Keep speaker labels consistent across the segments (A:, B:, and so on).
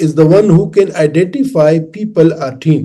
A: is the one who can identify people or team,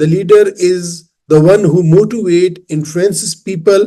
A: the leader is the one who motivate influences people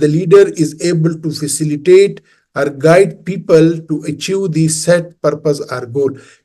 A: the leader is able to facilitate or guide people to achieve the set purpose or goal,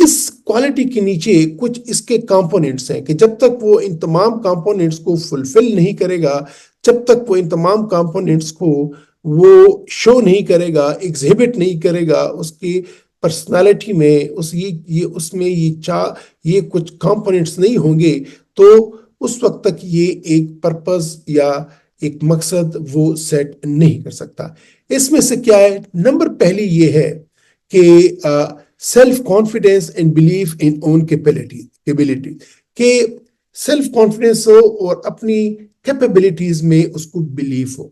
A: اس quality کے نیچے کچھ اس کے components ہیں کہ جب تک وہ ان تمام کمپوننٹس کو فلفل نہیں کرے گا، جب تک وہ ان تمام کمپوننٹس کو وہ شو نہیں کرے گا، ایگزہبٹ نہیں کرے گا اس کی پرسنالٹی میں، اس میں یہ کچھ کمپوننٹس نہیں ہوں گے، تو اس وقت تک یہ ایک پرپز یا ایک مقصد وہ سیٹ نہیں کر سکتا۔ اس میں سے کیا ہے؟ نمبر پہلی یہ ہے کہ self confidence and belief in own capability, کہ سیلف کانفیڈینس ہو اور اپنی کیپیبلٹیز میں اس کو بلیف ہو۔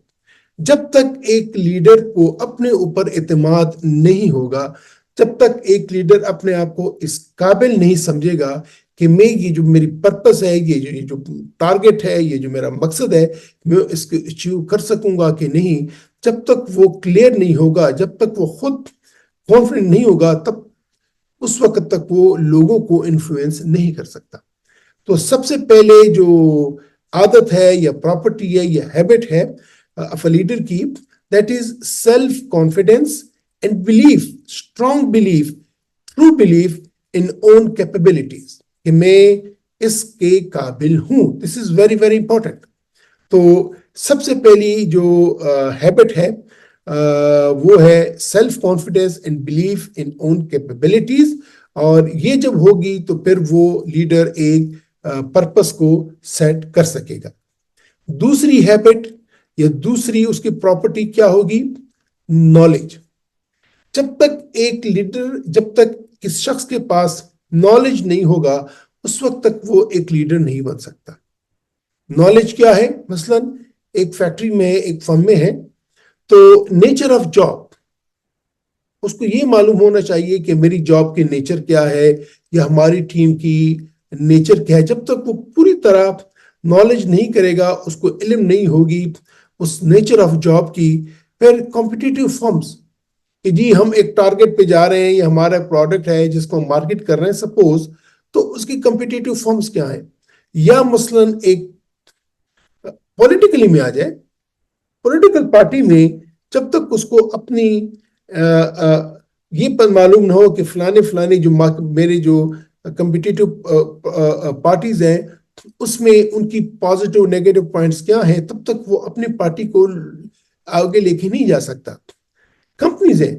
A: جب تک ایک لیڈر کو اپنے اوپر اعتماد نہیں ہوگا، جب تک ایک لیڈر اپنے آپ کو اس قابل نہیں سمجھے گا کہ میں یہ جو میری پرپس ہے، یہ جو ٹارگٹ ہے، یہ جو میرا مقصد ہے، میں اس کو اچیو کر سکوں گا کہ نہیں، جب تک وہ کلیئر نہیں ہوگا، جب تک وہ خود کانفیڈنٹ نہیں ہوگا، تب اس وقت تک وہ لوگوں کو انفلوئنس نہیں کر سکتا۔ تو سب سے پہلے جو عادت ہے یا پراپرٹی ہے یا ہیبٹ ہے لیڈر کی، that is self confidence and belief, strong belief, true belief in own capabilities, کہ میں اس کے قابل ہوں۔ دس از ویری ویری امپورٹنٹ۔ تو سب سے پہلی جو ہیبٹ ہے وہ ہے self confidence and belief in own capabilities, اور یہ جب ہوگی تو پھر وہ لیڈر ایک پرپس کو سیٹ کر سکے گا۔ دوسری ہیبٹ یا دوسری اس کی پراپرٹی کیا ہوگی؟ نالج۔ جب تک ایک لیڈر، جب تک کس شخص کے پاس نالج نہیں ہوگا، اس وقت تک وہ ایک لیڈر نہیں بن سکتا۔ نالج کیا ہے؟ مثلا ایک فیکٹری میں، ایک فرم میں ہے، تو نیچر آف جاب، اس کو یہ معلوم ہونا چاہیے کہ میری جاب کے نیچر کیا ہے یا ہماری ٹیم کی نیچر کیا ہے۔ جب تک وہ پوری طرح نالج نہیں کرے گا، اس کو علم نہیں ہوگی اس نیچر آف جاب کی، پھر کمپٹیٹیو فرمز کہ جی ہم ایک ٹارگٹ پہ جا رہے ہیں، یہ ہمارا پروڈکٹ ہے جس کو ہم مارکیٹ کر رہے ہیں سپوز، تو اس کی کمپٹیٹیو فرمز کیا ہیں؟ یا مثلا ایک پولیٹیکلی میں آ جائے، پولیٹیکل پارٹی میں جب تک اس کو اپنی یہ معلوم نہ ہو کہ فلانے جو میرے جو کمپٹیٹیو پارٹیز ہیں اس میں ان کی پازیٹیو نیگیٹو پوائنٹس کیا ہیں، تب تک وہ اپنی پارٹی کو آگے لے کے نہیں جا سکتا۔ کمپنیز ہیں،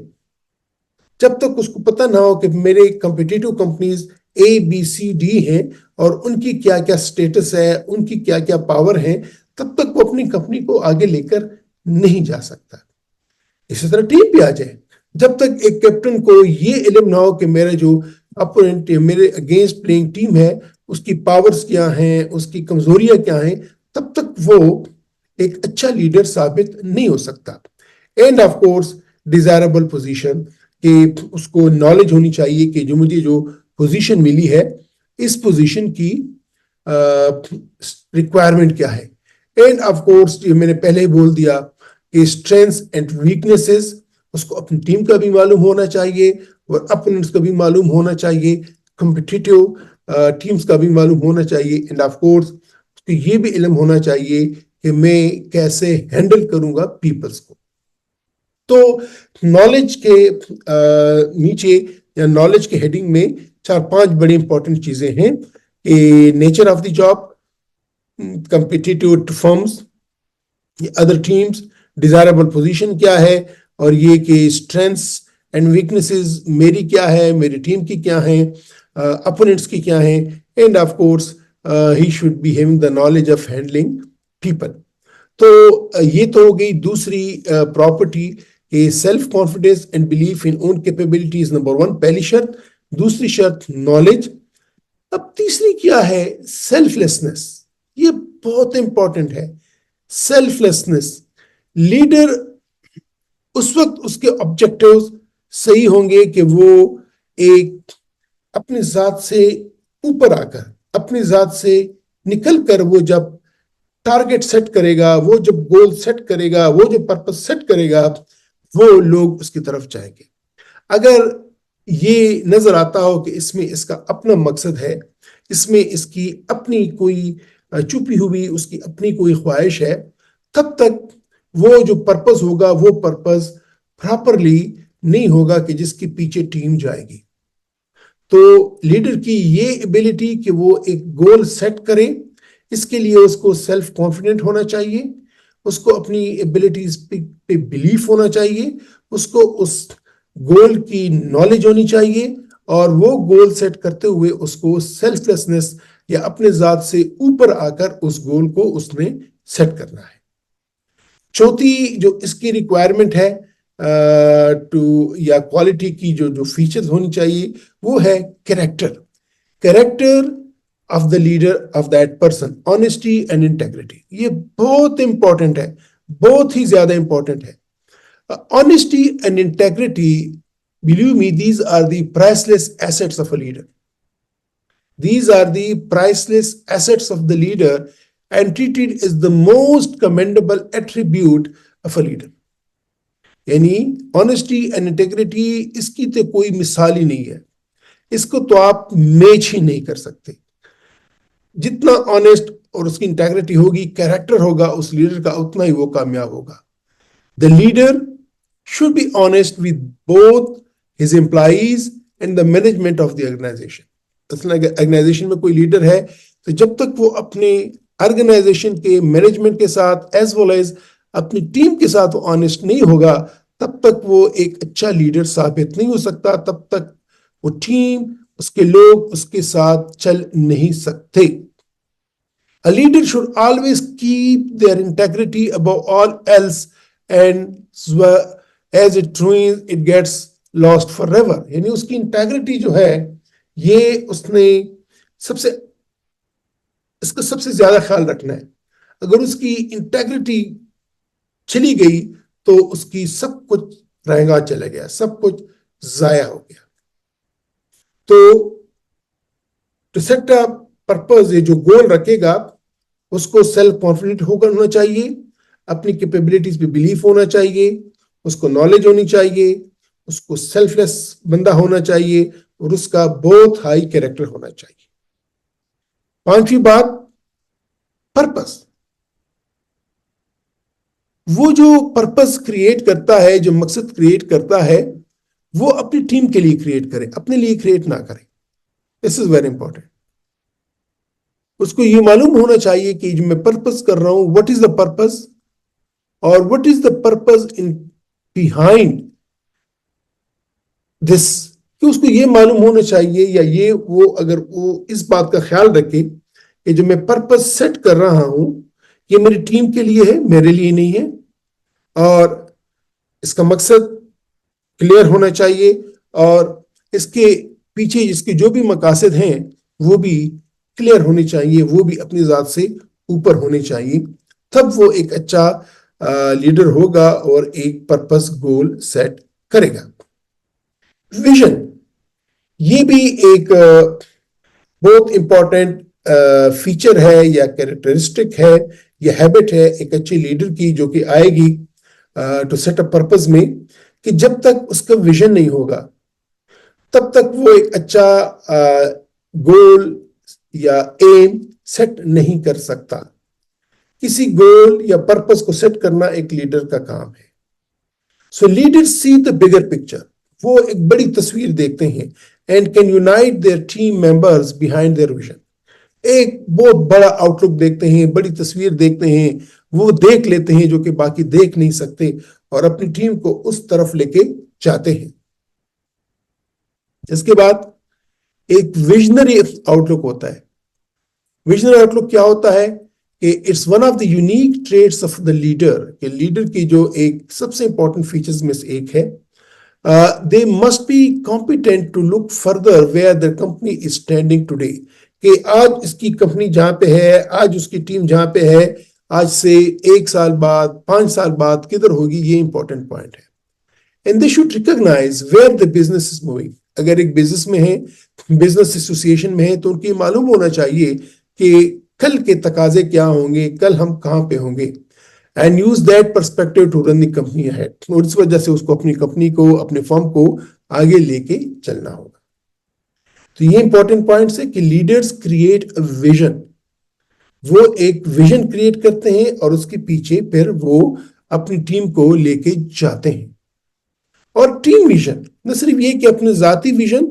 A: جب تک اس کو پتہ نہ ہو کہ میرے کمپٹیٹیو کمپنیز اے بی سی ڈی ہیں اور ان کی کیا کیا سٹیٹس ہے، ان کی کیا کیا پاور ہیں، تب تک وہ اپنی کمپنی کو آگے لے کر نہیں جا سکتا۔ اسی طرح ٹیم پہ آ جائے، جب تک ایک کیپٹن کو یہ علم نہ ہو کہ میرا جو اپوننٹ میرے اگینسٹ پلینگ ٹیم ہے اس کی پاورز کیا ہیں، اس کی کمزوریاں کیا ہیں، تب تک وہ ایک اچھا لیڈر ثابت نہیں ہو سکتا۔ And of course desirable position, کہ اس کو نالج ہونی چاہیے کہ جو مجھے جو پوزیشن ملی ہے اس پوزیشن کی ریکوائرمنٹ کیا ہے۔ اینڈ آف کورس یہ میں نے پہلے ہی بول دیا کہ اسٹرینتھس اینڈ ویکنیسز، اس کو اپنی ٹیم کا بھی معلوم ہونا چاہیے اور اپوننٹس کا بھی معلوم ہونا چاہیے، کمپٹیٹیو ٹیمز کا بھی معلوم ہونا چاہیے۔ اینڈ آف کورس اس کو یہ بھی علم ہونا چاہیے کہ میں کیسے ہینڈل کروں گا پیپلز کو۔ تو نالج کے نیچے یا نالج کے ہیڈنگ میں 4-5 بڑی امپورٹنٹ چیزیں ہیں کہ nature of the job, competitive firms, other teams, desirable position کیا ہے، اور یہ کہ اسٹرینتھس اینڈ ویکنیسز میری کیا ہے، میری ٹیم کی کیا ہیں، اپوننٹس کی کیا ہیں، and of course he should be having the knowledge of handling people. تو یہ تو ہو گئی دوسری پراپرٹی کہ self confidence and belief in own capabilities, number 1 پہلی شرط۔ دوسری شرط نالج۔ اب تیسری کیا ہے؟ Self lessons. یہ بہت امپورٹنٹ ہے، سیلف لیسنس۔ لیڈر اس وقت اس کے آبجیکٹیوز صحیح ہوں گے کہ وہ ایک اپنی ذات سے اوپر آ کر، اپنی ذات سے نکل کر وہ جب ٹارگٹ سیٹ کرے گا، وہ جب گول سیٹ کرے گا، وہ جو پرپس سیٹ کرے گا، وہ لوگ اس کی طرف جائیں گے۔ اگر یہ نظر آتا ہو کہ اس میں اس کا اپنا مقصد ہے، اس میں اس کی اپنی کوئی چھپی ہوئی اس کی اپنی کوئی خواہش ہے، تب تک وہ جو پرپس ہوگا وہ پرپس پراپرلی نہیں ہوگا کہ جس کے پیچھے ٹیم جائے گی۔ تو لیڈر کی یہ ایبلٹی کہ وہ ایک گول سیٹ کرے، اس کے لیے اس کو سیلف کانفیڈنٹ ہونا چاہیے، اس کو اپنی ایبلٹیز پہ بلیف ہونا چاہیے، اس کو اس گول کی نالج ہونی چاہیے، اور وہ گول سیٹ کرتے ہوئے اس کو سیلف لیسنس یا اپنے ذات سے اوپر آ کر اس گول کو اس نے سیٹ کرنا ہے۔ چوتھی جو اس کی ریکوائرمنٹ ہے یا کوالٹی کی جو فیچرز ہونی چاہیے وہ ہے character of the leader of that person, honesty and integrity. یہ بہت امپورٹنٹ ہے، بہت ہی زیادہ امپورٹنٹ ہے۔ Honesty and integrity, believe me, these are the priceless assets of a leader. These are the priceless assets of the leader and treated as the most commendable attribute of a leader. یعنی honesty and integrity اس کی تو کوئی مثال ہی نہیں ہے، اس کو تو آپ میچ ہی نہیں کر سکتے۔ جتنا honest اور اس کی انٹیگریٹی ہوگی، کیریکٹر ہوگا اس لیڈر کا، اتنا ہی وہ کامیاب ہوگا۔ The leader should be honest with both his employees and the management of the organization. Organization میں کوئی لیڈر ہے تو جب تک وہ اپنے آرگنائزیشن کے مینجمنٹ کے ساتھ ایز ویل ایز اپنی ٹیم کے ساتھ وہ آنےسٹ نہیں ہوگا، تب تک وہ ایک اچھا لیڈر ثابت نہیں ہو سکتا، تب تک وہ ٹیم، اس کے لوگ اس کے ساتھ چل نہیں سکتے۔ A leader should always keep their integrity above all else, and as it ruins, it gets lost forever. یعنی اس کی انٹیگریٹی جو ہے یہ اس نے اس کا سب سے زیادہ خیال رکھنا ہے۔ اگر اس کی انٹیگریٹی چلی گئی تو اس کی سب کچھ رہنگا چلا گیا، سب کچھ ضائع ہو گیا۔ تو ٹو سیٹ اے پرپز، یہ جو گول رکھے گا اس کو سیلف کانفیڈنٹ ہونا چاہیے، اپنی کیپیبلٹیز پہ بلیف ہونا چاہیے، اس کو نالج ہونی چاہیے، اس کو سیلف لیس بندہ ہونا چاہیے، اور اس کا بہت ہائی کیریکٹر ہونا چاہیے۔ پانچویں بات، پرپس۔ وہ جو پرپس کریٹ کرتا ہے، جو مقصد کریٹ کرتا ہے، وہ اپنی ٹیم کے لیے کریٹ کرے، اپنے لیے کریٹ نہ کرے۔ دس از ویری امپورٹنٹ۔ اس کو یہ معلوم ہونا چاہیے کہ جو میں پرپس کر رہا ہوں، what is the purpose اور what is the purpose in behind this، کہ اس کو یہ معلوم ہونا چاہیے، یا یہ وہ اگر وہ اس بات کا خیال رکھے کہ جو میں پرپس سیٹ کر رہا ہوں یہ میری ٹیم کے لیے ہے، میرے لیے نہیں ہے، اور اس کا مقصد کلیئر ہونا چاہیے، اور اس کے پیچھے اس کے جو بھی مقاصد ہیں وہ بھی کلیئر ہونے چاہیے، وہ بھی اپنی ذات سے اوپر ہونے چاہیے۔ تب وہ ایک اچھا لیڈر ہوگا اور ایک پرپس گول سیٹ کرے گا۔ ویژن، یہ بھی ایک بہت امپورٹنٹ فیچر ہے یا کیریکٹرسٹک ہے یا ہیبٹ ہے ایک اچھے لیڈر کی، جو کہ آئے گی ٹو سیٹ اپ پرپز میں، کہ جب تک اس کا ویژن نہیں ہوگا تب تک وہ ایک اچھا گول یا ایم سیٹ نہیں کر سکتا۔ کسی گول یا پرپز کو سیٹ کرنا ایک لیڈر کا کام ہے۔ سو لیڈر سی دا بگر پکچر، وہ ایک بڑی تصویر دیکھتے ہیں، and can unite their team members behind their vision. ایک بہت بڑا آؤٹ لک دیکھتے ہیں، بڑی تصویر دیکھتے ہیں، وہ دیکھ لیتے ہیں جو کہ باقی دیکھ نہیں سکتے، اور اپنی ٹیم کو اس طرف لے کے جاتے ہیں۔ اس کے بعد ایک ویژنری آؤٹ لک ہوتا ہے۔ ویژنری آؤٹ لک کیا ہوتا ہے کہ it's one of the unique traits of the leader, کہ لیڈر کی جو ایک سب سے امپورٹنٹ فیچرز میں سے ایک ہے، they must be competent to look further where their company is standing today، کہ آج اس کی کمپنی جہاں پہ ہے، آج اس کی ٹیم جہاں پہ ہے، آج سے 1 سال بعد، 5 سال بعد کدھر ہوگی، یہ امپورٹنٹ پوائنٹ ہے۔ And they should recognize where the business is moving۔ اگر ایک بزنس میں ہے، بزنس ایسوسیشن میں ہے، تو ان کی معلوم ہونا چاہیے کہ کل کے تقاضے کیا ہوں گے، کل ہم کہاں پہ ہوں گے، and use that perspective to run the company ahead۔ اور اس وجہ سے اس کو اپنی کمپنی کو، اپنے فرم کو آگے لے کے چلنا ہوگا۔ تو یہ امپورٹنٹ پوائنٹس ہے کہ لیڈرز کریٹ اے ویژن، وہ ایک ویژن کریٹ کرتے ہیں اور اس کے پیچھے پھر وہ اپنی ٹیم کو لے کے جاتے ہیں۔ اور ٹیم ویژن، نہ صرف یہ کہ اپنے ذاتی vision,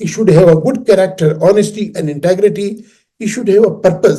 A: he should have a good character, honesty and integrity, he should have a purpose,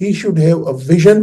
A: he should have a vision